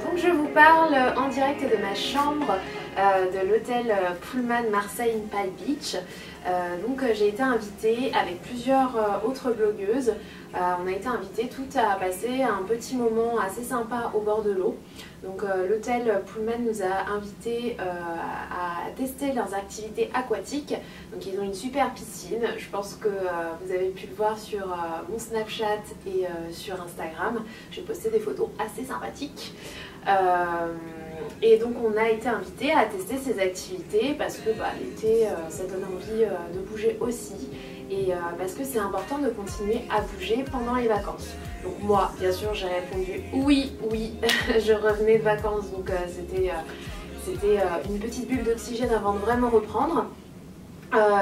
Donc je vous parle en direct de ma chambre de l'hôtel Pullman Marseille Palm Beach. J'ai été invitée avec plusieurs autres blogueuses. On a été invitées toutes à passer un petit moment assez sympa au bord de l'eau. Donc l'hôtel Pullman nous a invités à tester leurs activités aquatiques. Donc ils ont une super piscine. Je pense que vous avez pu le voir sur mon Snapchat et sur Instagram. J'ai posté des photos assez sympathiques. Et donc on a été invités à tester ces activités parce que l'été ça donne envie de bouger aussi et parce que c'est important de continuer à bouger pendant les vacances. Donc moi bien sûr j'ai répondu oui, je revenais de vacances donc c'était une petite bulle d'oxygène avant de vraiment reprendre.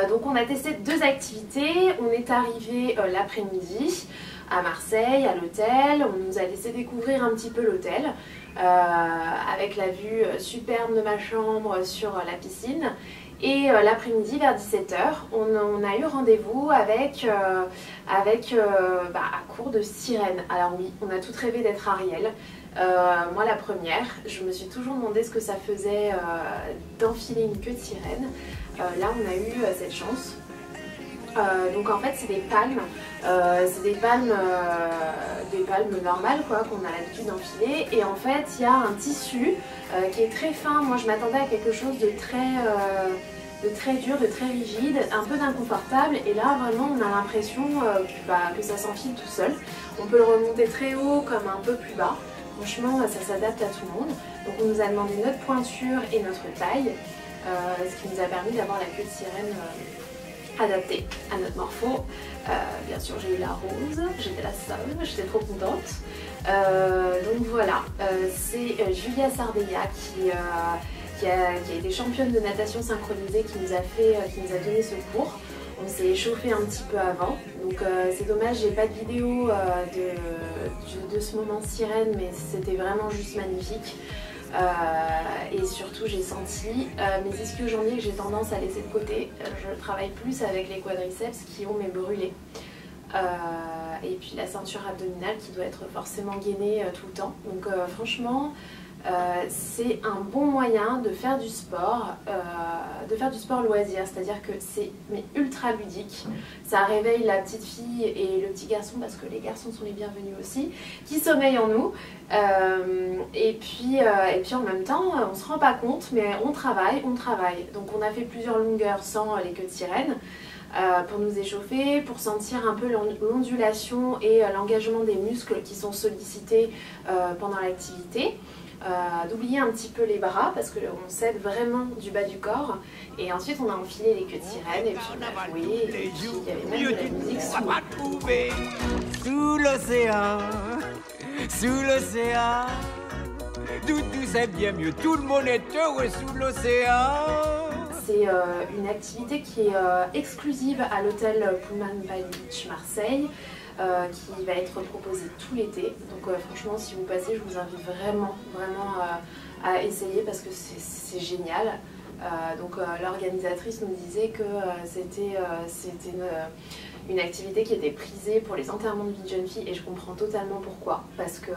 Donc on a testé deux activités, on est arrivé l'après-midi à Marseille, à l'hôtel, on nous a laissé découvrir un petit peu l'hôtel avec la vue superbe de ma chambre sur la piscine. Et l'après-midi vers 17 h, on a eu rendez-vous avec à court de sirène. Alors oui, on a toutes rêvé d'être Ariel. Moi la première, je me suis toujours demandé ce que ça faisait d'enfiler une queue de sirène. Là on a eu cette chance. Donc en fait c'est des palmes normales quoi, qu'on a l'habitude d'enfiler, et en fait il y a un tissu qui est très fin. Moi je m'attendais à quelque chose de très dur, de très rigide, un peu d'inconfortable, et là vraiment on a l'impression que ça s'enfile tout seul. On peut le remonter très haut comme un peu plus bas, franchement ça s'adapte à tout le monde. Donc on nous a demandé notre pointure et notre taille, ce qui nous a permis d'avoir la queue de sirène adaptée à notre morpho. Bien sûr j'ai eu la rose, j'étais la seule, j'étais trop contente. Donc voilà, c'est Julia Sardella qui a été championne de natation synchronisée qui nous a donné ce cours. On s'est échauffé un petit peu avant, donc c'est dommage j'ai pas de vidéo de ce moment sirène, mais c'était vraiment juste magnifique. Et surtout j'ai senti mes ischio-jambiers que j'ai tendance à laisser de côté. Je travaille plus avec les quadriceps qui ont mes brûlés. Et puis la ceinture abdominale qui doit être forcément gainée tout le temps. Donc franchement c'est un bon moyen de faire du sport loisir, c'est-à-dire que c'est ultra ludique. Ça réveille la petite fille et le petit garçon, parce que les garçons sont les bienvenus aussi, qui sommeillent en nous. Et puis en même temps on se rend pas compte, mais on travaille. Donc on a fait plusieurs longueurs sans les queues de sirène pour nous échauffer, pour sentir un peu l'ondulation et l'engagement des muscles qui sont sollicités pendant l'activité. D'oublier un petit peu les bras parce qu'on s'aide vraiment du bas du corps, et ensuite on a enfilé les queues de sirène et puis on a joué, et puis il y avait même de la musique sous l'océan, tout c'est bien mieux, tout le monde est heureux sous l'océan. C'est une activité qui est exclusive à l'hôtel Pullman Palm Beach Marseille, qui va être proposée tout l'été. Donc franchement si vous passez, je vous invite vraiment à essayer parce que c'est génial. L'organisatrice nous disait que c'était une activité qui était prisée pour les enterrements de vie de jeunes filles, et je comprends totalement pourquoi, parce que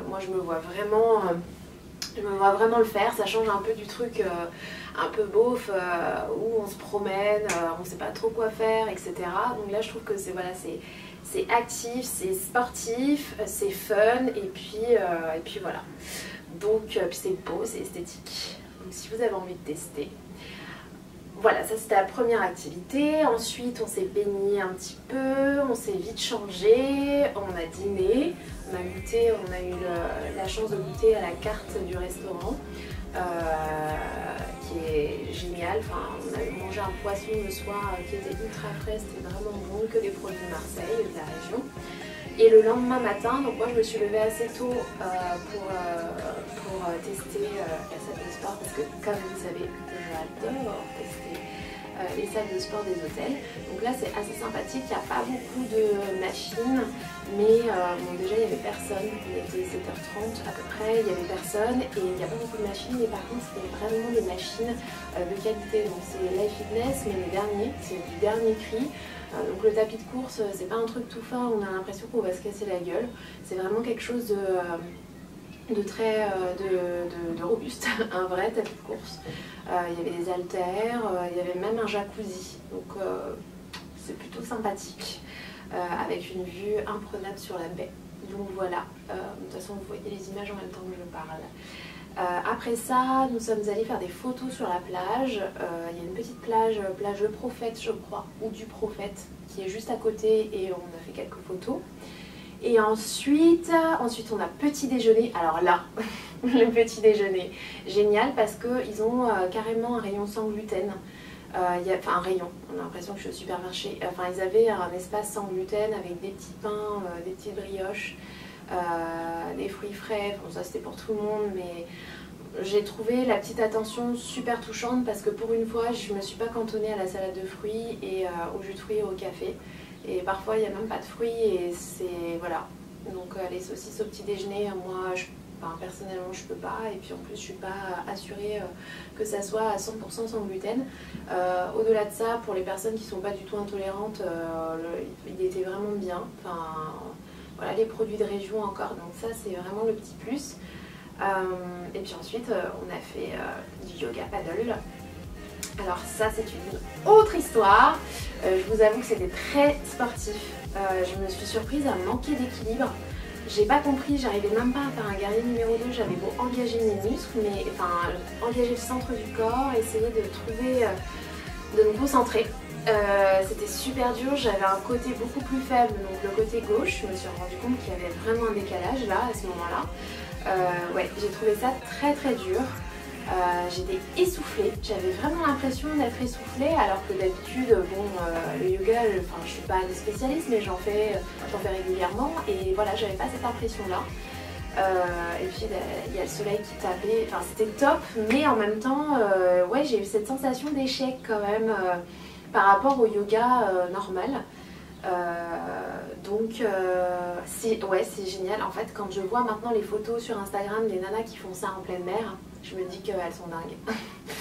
moi je me vois vraiment le faire. Ça change un peu du truc un peu beauf où on se promène, on sait pas trop quoi faire, etc. Donc là je trouve que c'est actif, c'est sportif, c'est fun, et puis voilà. Donc puis c'est beau, c'est esthétique. Donc si vous avez envie de tester. Voilà, ça c'était la première activité. Ensuite on s'est baigné un petit peu, on s'est vite changé, on a dîné, on a goûté, on a eu la chance de goûter à la carte du restaurant qui est génial. Enfin, on a mangé un poisson le soir qui était ultra frais, c'était vraiment bon, que des produits de Marseille, de la région. Et le lendemain matin, donc moi je me suis levée assez tôt pour tester la salle de sport, parce que comme vous savez, j'adore tester les salles de sport des hôtels. Donc là c'est assez sympathique, il n'y a pas beaucoup de machines, mais bon, déjà il n'y avait personne, il était 7 h 30 à peu près, il n'y avait personne, et il n'y a pas beaucoup de machines, mais par contre c'était vraiment des machines de qualité. Donc c'est Life Fitness, mais le dernier, c'est du dernier cri. Donc le tapis de course, c'est pas un truc tout fin, on a l'impression qu'on va se casser la gueule. C'est vraiment quelque chose de robuste, un vrai tapis de course. Il y avait des haltères, il y avait même un jacuzzi, donc c'est plutôt sympathique, avec une vue imprenable sur la baie. Donc voilà, de toute façon vous voyez les images en même temps que je parle. Après ça, nous sommes allés faire des photos sur la plage. Il y a une petite plage, plage Le Prophète je crois, ou du Prophète, qui est juste à côté et on a fait quelques photos. Et ensuite on a petit déjeuner. Alors là, le petit déjeuner, génial parce qu'ils ont carrément un rayon sans gluten. Enfin un rayon, on a l'impression que je suis au supermarché. Enfin ils avaient un espace sans gluten avec des petits pains, des petites brioches, des fruits frais. Bon ça c'était pour tout le monde, mais j'ai trouvé la petite attention super touchante parce que pour une fois je ne me suis pas cantonnée à la salade de fruits et au jus de fruits et au café. Et parfois il n'y a même pas de fruits et c'est... voilà. Donc les saucisses au petit déjeuner, moi personnellement je peux pas, et puis en plus je suis pas assurée que ça soit à 100% sans gluten. Au-delà de ça, pour les personnes qui sont pas du tout intolérantes, il était vraiment bien. Enfin voilà, les produits de région encore, donc ça c'est vraiment le petit plus. Et puis ensuite on a fait du yoga paddle. Alors ça c'est une autre histoire. Je vous avoue que c'était très sportif. Je me suis surprise à manquer d'équilibre. J'ai pas compris, j'arrivais même pas à faire un guerrier numéro 2, j'avais beau engager mes muscles, mais enfin engager le centre du corps, essayer de trouver, de me concentrer. C'était super dur, j'avais un côté beaucoup plus faible, donc le côté gauche, je me suis rendu compte qu'il y avait vraiment un décalage là, à ce moment-là. Ouais, j'ai trouvé ça très très dur. J'étais essoufflée, j'avais vraiment l'impression d'être essoufflée alors que d'habitude, bon, le yoga, je suis pas des spécialistes mais j'en fais régulièrement et voilà, j'avais pas cette impression là. Et puis il y a le soleil qui tapait, enfin c'était top, mais en même temps, ouais, j'ai eu cette sensation d'échec quand même par rapport au yoga normal. Donc ouais, c'est génial. En fait, quand je vois maintenant les photos sur Instagram des nanas qui font ça en pleine mer, je me dis qu'elles sont dingues.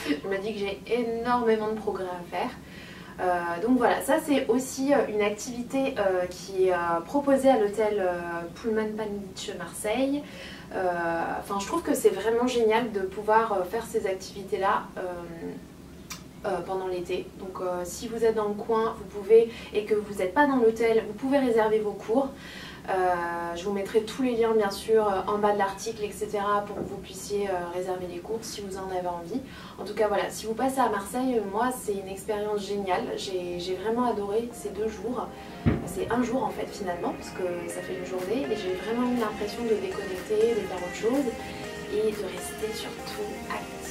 Je me dis que j'ai énormément de progrès à faire. Donc voilà, ça c'est aussi une activité qui est proposée à l'hôtel Pullman Palm Beach Marseille. Enfin, je trouve que c'est vraiment génial de pouvoir faire ces activités-là pendant l'été. Donc si vous êtes dans le coin, vous pouvez, et que vous n'êtes pas dans l'hôtel, vous pouvez réserver vos cours. Je vous mettrai tous les liens bien sûr en bas de l'article, etc. pour que vous puissiez réserver les cours si vous en avez envie. En tout cas voilà, si vous passez à Marseille, moi c'est une expérience géniale. J'ai vraiment adoré ces 2 jours. C'est un jour en fait finalement, parce que ça fait une journée, et j'ai vraiment eu l'impression de déconnecter, de faire autre chose et de rester surtout active.